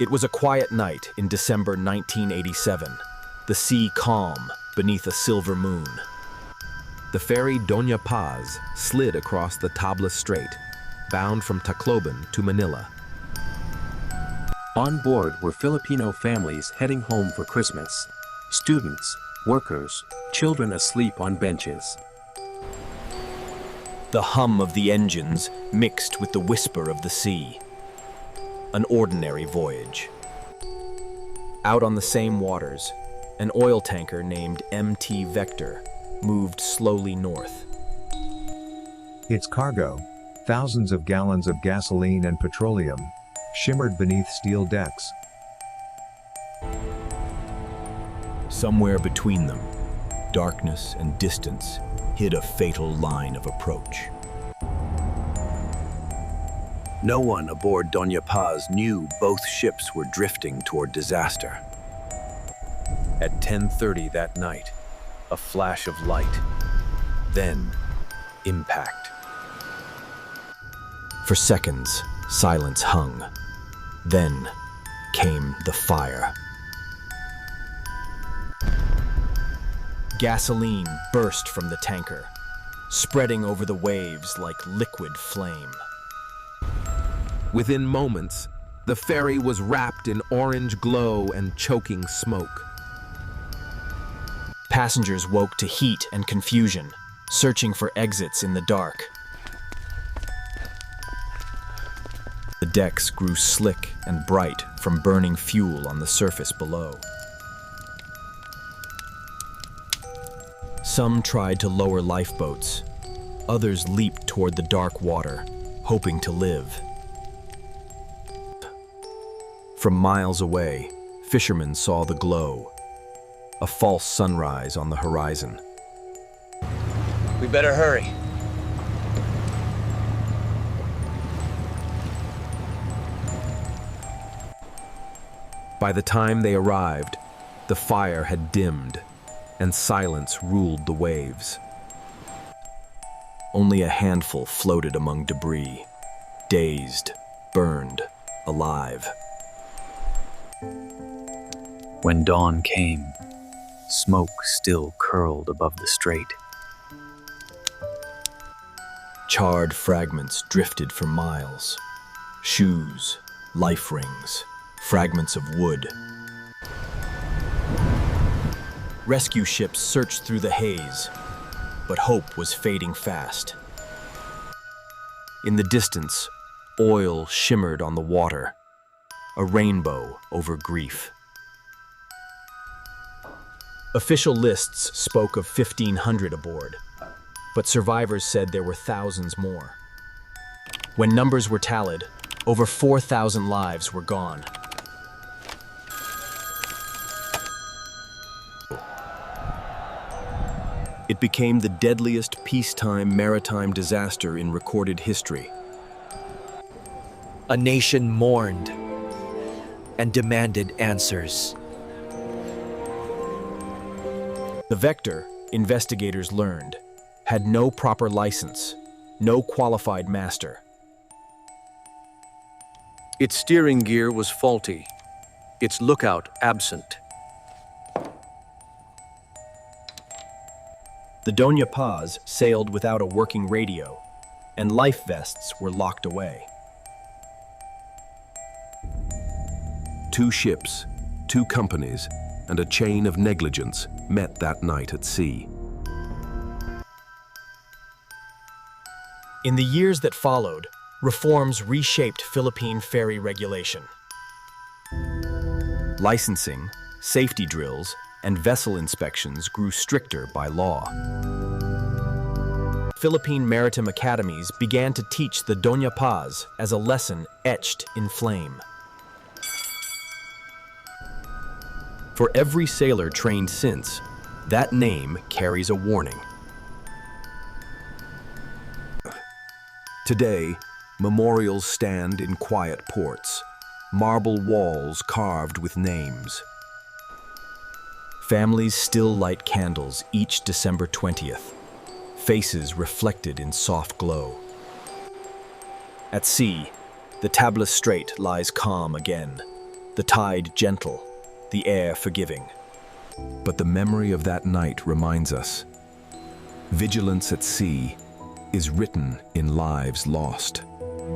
It was a quiet night in December 1987, the sea calm beneath a silver moon. The ferry Doña Paz slid across the Tablas Strait, bound from Tacloban to Manila. On board were Filipino families heading home for Christmas. Students, workers, children asleep on benches. The hum of the engines mixed with the whisper of the sea. An ordinary voyage. Out on the same waters, an oil tanker named MT Vector moved slowly north. Its cargo, thousands of gallons of gasoline and petroleum, shimmered beneath steel decks. Somewhere between them, darkness and distance hid a fatal line of approach. No one aboard Doña Paz knew both ships were drifting toward disaster. At 10:30 that night, a flash of light, then impact. For seconds, silence hung. Then came the fire. Gasoline burst from the tanker, spreading over the waves like liquid flame. Within moments, the ferry was wrapped in orange glow and choking smoke. Passengers woke to heat and confusion, searching for exits in the dark. The decks grew slick and bright from burning fuel on the surface below. Some tried to lower lifeboats. Others leaped toward the dark water, hoping to live. From miles away, fishermen saw the glow, a false sunrise on the horizon. We better hurry. By the time they arrived, the fire had dimmed, and silence ruled the waves. Only a handful floated among debris, dazed, burned, alive. When dawn came, smoke still curled above the strait. Charred fragments drifted for miles. Shoes, life rings, fragments of wood. Rescue ships searched through the haze, but hope was fading fast. In the distance, oil shimmered on the water, a rainbow over grief. Official lists spoke of 1,500 aboard, but survivors said there were thousands more. When numbers were tallied, over 4,000 lives were gone. It became the deadliest peacetime maritime disaster in recorded history. A nation mourned and demanded answers. The Vector, investigators learned, had no proper license, no qualified master. Its steering gear was faulty, its lookout absent. The Doña Paz sailed without a working radio, and life vests were locked away. 2 ships, 2 companies, and a chain of negligence met that night at sea. In the years that followed, reforms reshaped Philippine ferry regulation. Licensing, safety drills, and vessel inspections grew stricter by law. Philippine maritime academies began to teach the Doña Paz as a lesson etched in flame. For every sailor trained since, that name carries a warning. Today, memorials stand in quiet ports, marble walls carved with names. Families still light candles each December 20th, faces reflected in soft glow. At sea, the Tablas Strait lies calm again, the tide gentle, the air forgiving. But the memory of that night reminds us, vigilance at sea is written in lives lost.